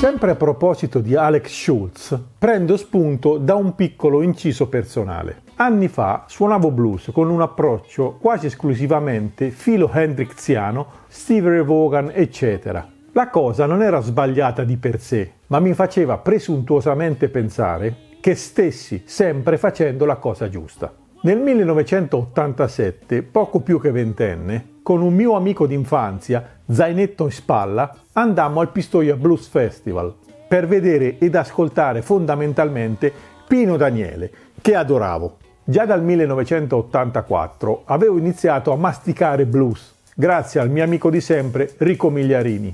Sempre a proposito di Alex Schultz, prendo spunto da un piccolo inciso personale. Anni fa suonavo blues con un approccio quasi esclusivamente filo hendrixiano, Stevie Ray Vaughan, eccetera. La cosa non era sbagliata di per sé, ma mi faceva presuntuosamente pensare che stessi sempre facendo la cosa giusta. Nel 1987, poco più che ventenne, con un mio amico d'infanzia, zainetto in spalla, andammo al Pistoia Blues Festival per vedere ed ascoltare fondamentalmente Pino Daniele, che adoravo. Già dal 1984 avevo iniziato a masticare blues, grazie al mio amico di sempre Rico Migliarini.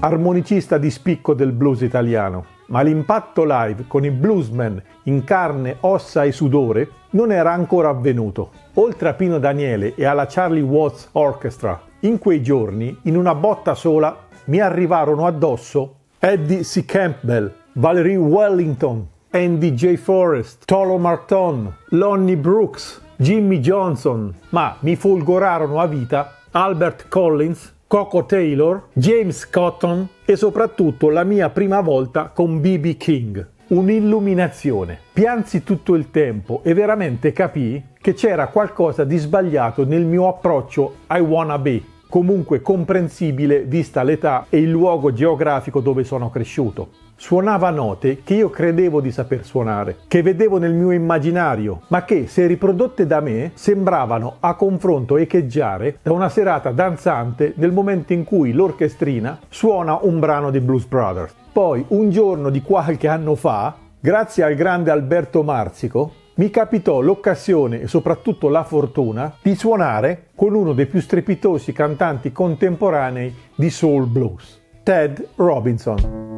Armonicista di spicco del blues italiano, ma l'impatto live con i bluesmen in carne, ossa e sudore non era ancora avvenuto. Oltre a Pino Daniele e alla Charlie Watts Orchestra, in quei giorni, in una botta sola, mi arrivarono addosso Eddie C. Campbell, Valerie Wellington, Andy J. Forrest, Tolo Marton, Lonnie Brooks, Jimmy Johnson, ma mi folgorarono a vita Albert Collins, Coco Taylor, James Cotton e soprattutto la mia prima volta con B.B. King. Un'illuminazione. Piansi tutto il tempo e veramente capii che c'era qualcosa di sbagliato nel mio approccio ai wannabe, comunque comprensibile vista l'età e il luogo geografico dove sono cresciuto. Suonava note che io credevo di saper suonare, che vedevo nel mio immaginario, ma che, se riprodotte da me, sembravano a confronto echeggiare da una serata danzante nel momento in cui l'orchestrina suona un brano di Blues Brothers. Poi, un giorno di qualche anno fa, grazie al grande Alberto Marzico, mi capitò l'occasione e soprattutto la fortuna di suonare con uno dei più strepitosi cantanti contemporanei di soul blues, Ted Robinson.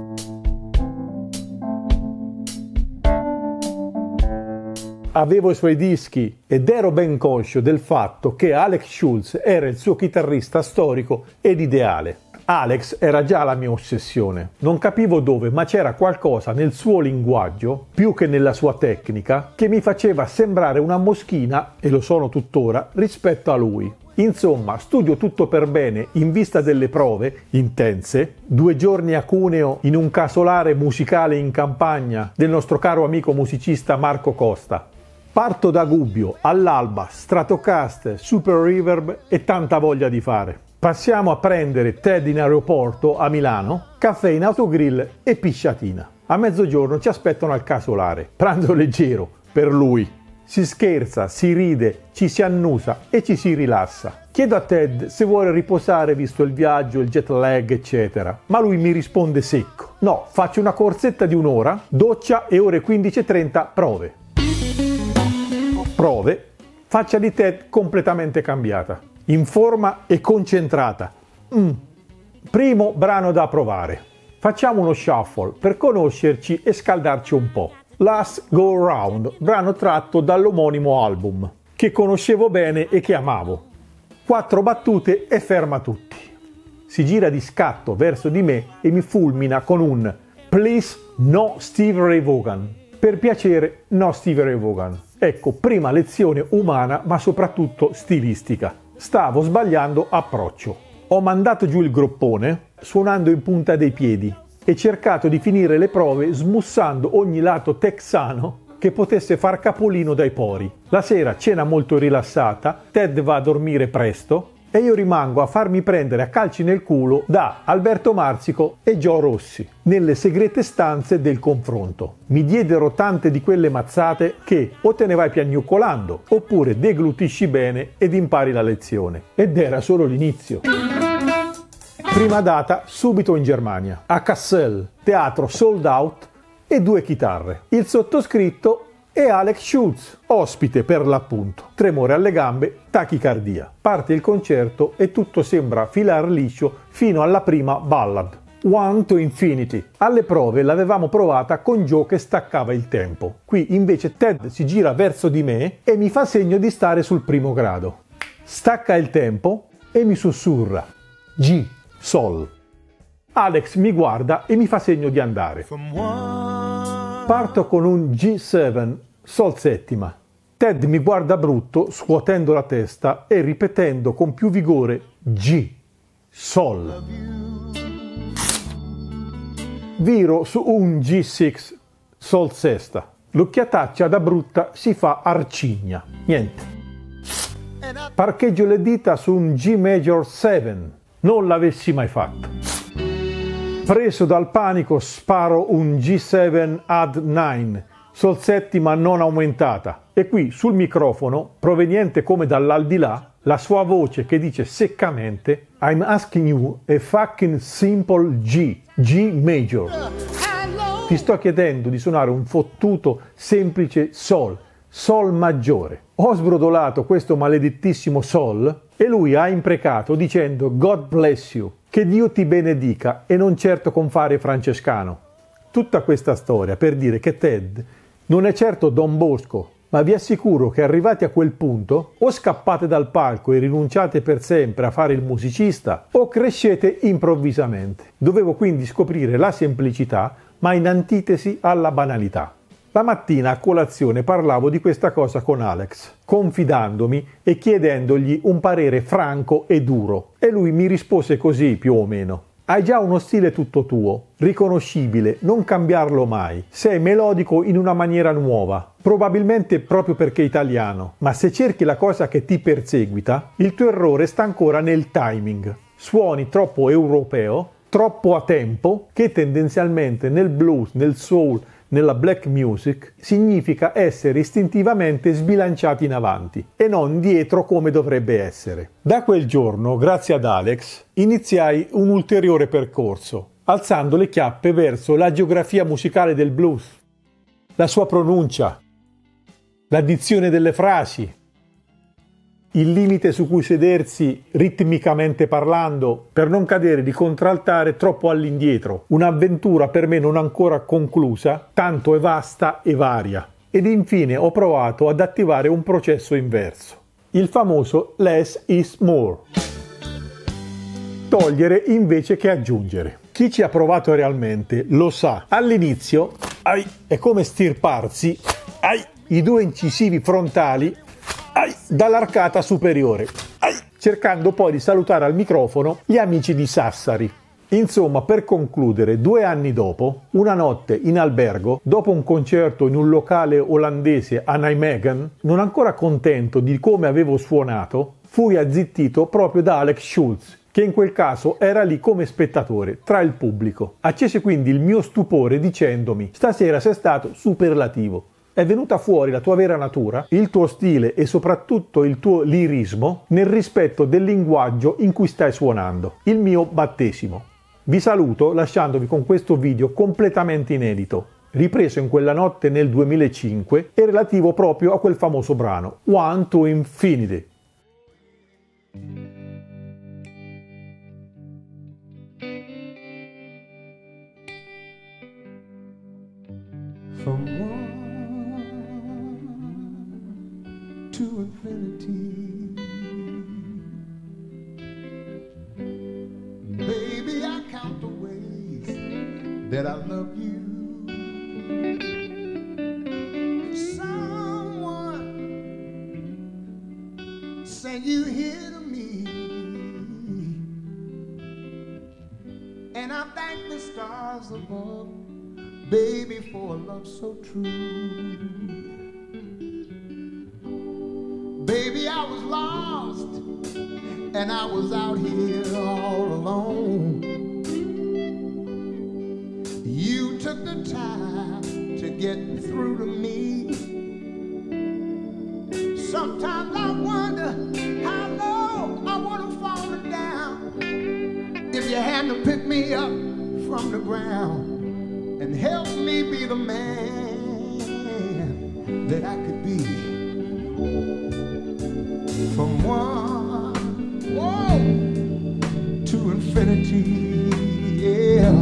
Avevo i suoi dischi ed ero ben conscio del fatto che Alex Schultz era il suo chitarrista storico ed ideale. Alex era già la mia ossessione. Non capivo dove, ma c'era qualcosa nel suo linguaggio, più che nella sua tecnica, che mi faceva sembrare una moschina, e lo sono tuttora, rispetto a lui. Insomma, studio tutto per bene in vista delle prove, intense, 2 giorni a Cuneo in un casolare musicale in campagna del nostro caro amico musicista Marco Costa. Parto da Gubbio, all'alba, Stratocaster, Super Reverb e tanta voglia di fare. Passiamo a prendere Ted in aeroporto a Milano, caffè in autogrill e pisciatina. A mezzogiorno ci aspettano al casolare, pranzo leggero per lui. Si scherza, si ride, ci si annusa e ci si rilassa. Chiedo a Ted se vuole riposare visto il viaggio, il jet lag, eccetera, ma lui mi risponde secco. No, faccio una corsetta di un'ora, doccia e ore 15:30 prove. Prove, faccia di Ted completamente cambiata, in forma e concentrata. Primo brano da provare. Facciamo uno shuffle per conoscerci e scaldarci un po'. Last Go Round, brano tratto dall'omonimo album, che conoscevo bene e che amavo. 4 battute e ferma tutti. Si gira di scatto verso di me e mi fulmina con un Please no Stevie Ray Vaughan. Per piacere no Stevie Ray Vaughan. Ecco, prima lezione umana ma soprattutto stilistica. Stavo sbagliando approccio. Ho mandato giù il groppone suonando in punta dei piedi e cercato di finire le prove smussando ogni lato texano che potesse far capolino dai pori. La sera cena molto rilassata, Ted va a dormire presto e io rimango a farmi prendere a calci nel culo da Alberto Marzico e Gio Rossi nelle segrete stanze del confronto. Mi diedero tante di quelle mazzate che o te ne vai piagnuccolando oppure deglutisci bene ed impari la lezione. Ed era solo l'inizio. Prima data subito in Germania, a Kassel, teatro sold out e 2 chitarre. Il sottoscritto e Alex Schultz, ospite per l'appunto. Tremore alle gambe, tachicardia. Parte il concerto e tutto sembra filar liscio fino alla prima ballad, One to Infinity. Alle prove l'avevamo provata con Joe che staccava il tempo. Qui invece Ted si gira verso di me e mi fa segno di stare sul primo grado. Stacca il tempo e mi sussurra G, Sol. Alex mi guarda e mi fa segno di andare. Parto con un G7, Sol settima. Ted mi guarda brutto, scuotendo la testa e ripetendo con più vigore G, Sol. Viro su un G6 Sol sesta. L'occhiataccia da brutta si fa arcigna. Niente. Parcheggio le dita su un G Major 7. Non l'avessi mai fatto. Preso dal panico sparo un G7 Add 9. Sol settima non aumentata. E qui sul microfono, proveniente come dall'aldilà, la sua voce che dice seccamente I'm asking you a fucking simple G major. Ti sto chiedendo di suonare un fottuto semplice Sol maggiore. Ho sbrodolato questo maledettissimo Sol e lui ha imprecato dicendo God bless you, che Dio ti benedica e non certo con fare francescano. Tutta questa storia per dire che Ted non è certo Don Bosco, ma vi assicuro che arrivati a quel punto o scappate dal palco e rinunciate per sempre a fare il musicista o crescete improvvisamente. Dovevo quindi scoprire la semplicità, ma in antitesi alla banalità. La mattina a colazione parlavo di questa cosa con Alex, confidandomi e chiedendogli un parere franco e duro. E lui mi rispose così più o meno. Hai già uno stile tutto tuo, riconoscibile, non cambiarlo mai. Sei melodico in una maniera nuova, probabilmente proprio perché italiano, ma se cerchi la cosa che ti perseguita, il tuo errore sta ancora nel timing. Suoni troppo europeo, troppo a tempo, che tendenzialmente nel blues, nel soul, nella black music significa essere istintivamente sbilanciati in avanti e non dietro come dovrebbe essere. Da quel giorno, grazie ad Alex, iniziai un ulteriore percorso, alzando le chiappe verso la geografia musicale del blues, la sua pronuncia, l'addizione delle frasi, il limite su cui sedersi ritmicamente parlando per non cadere di contraltare troppo all'indietro, un'avventura per me non ancora conclusa, tanto è vasta e varia. Ed infine ho provato ad attivare un processo inverso, il famoso less is more. Togliere invece che aggiungere. Chi ci ha provato realmente lo sa. All'inizio è come stirparsi i due incisivi frontali dall'arcata superiore, cercando poi di salutare al microfono gli amici di Sassari. Insomma, per concludere, 2 anni dopo, una notte in albergo, dopo un concerto in un locale olandese a Nijmegen, non ancora contento di come avevo suonato, fui azzittito proprio da Alex Schulz, che in quel caso era lì come spettatore, tra il pubblico. Accese quindi il mio stupore dicendomi: stasera sei stato superlativo. È venuta fuori la tua vera natura, il tuo stile e soprattutto il tuo lirismo nel rispetto del linguaggio in cui stai suonando, il mio battesimo. Vi saluto lasciandovi con questo video completamente inedito, ripreso in quella notte nel 2005 e relativo proprio a quel famoso brano, One to Infinity. From one to infinity, baby, I count the ways that I love you. Someone sent you here to me, and I thank the stars above, baby, for a love so true. Baby, I was lost, and I was out here all alone. You took the time to get through to me. Sometimes I wonder how low I would have fallen down if you hadn't picked me up from the ground and help me be the man that I could be. From one to infinity, yeah.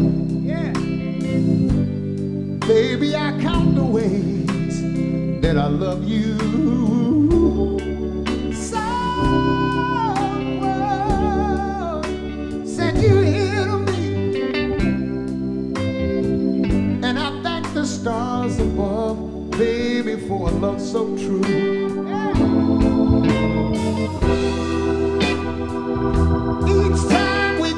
Baby, I count the ways that I love you. Someone sent you here to me, and I thank the stars above, baby, for a love so true. Each time we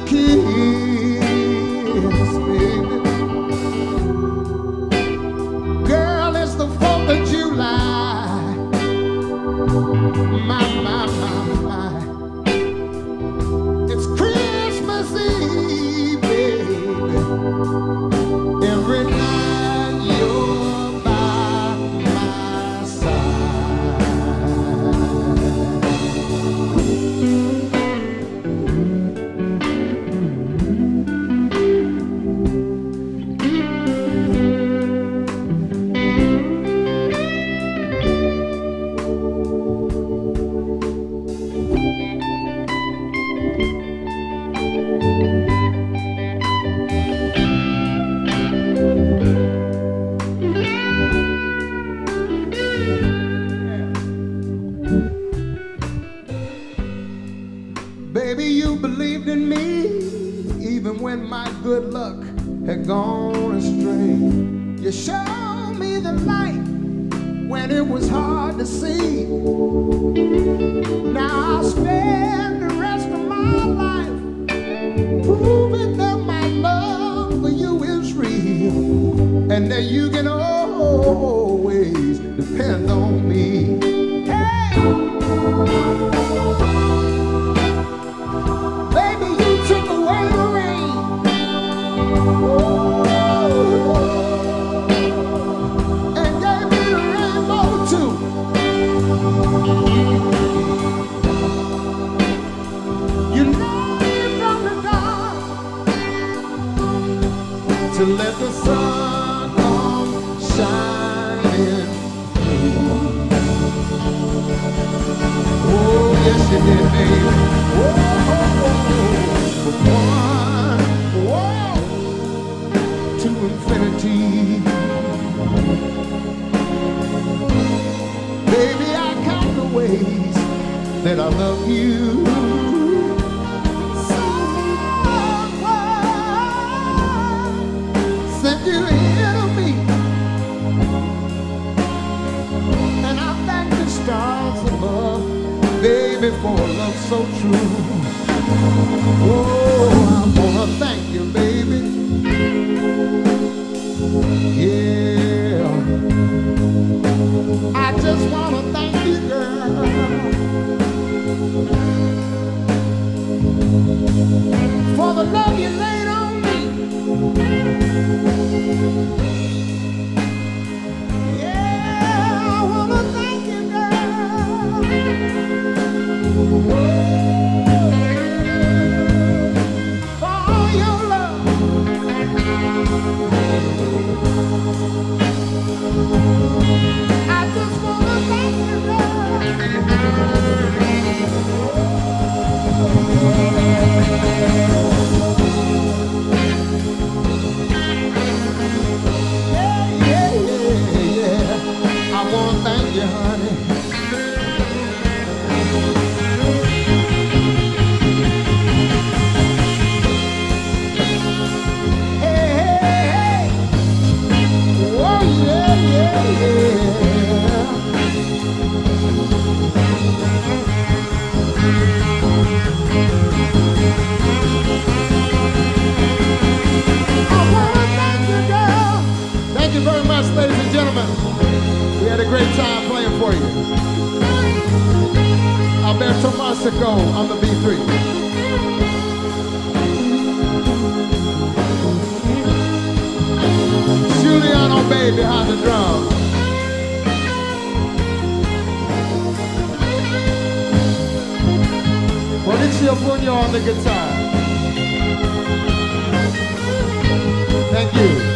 Baby, you believed in me, even when my good luck had gone astray. You showed me the light when it was hard to see. Now I'll spend the rest of my life proving that my love for you is real, and that you can always depend on me. Hey! Baby, you took away the rain. And gave me the rainbow too. You led me from the dark to let the sun come shining through. Oh, yes, you did, baby. From one to infinity. Baby, I count the ways that I love you. Someone sent you here to me, and I thank the stars above, baby, for a love so true. Oh, I wanna thank you, baby. Yeah, I just wanna thank you, girl, for the love you laid on me. Yeah, I wanna thank you, girl. Ladies and gentlemen, we had a great time playing for you. Alberto Marsico on the B3. Giuliano Bay behind the drums. Mauricio Pugno on the guitar. Thank you.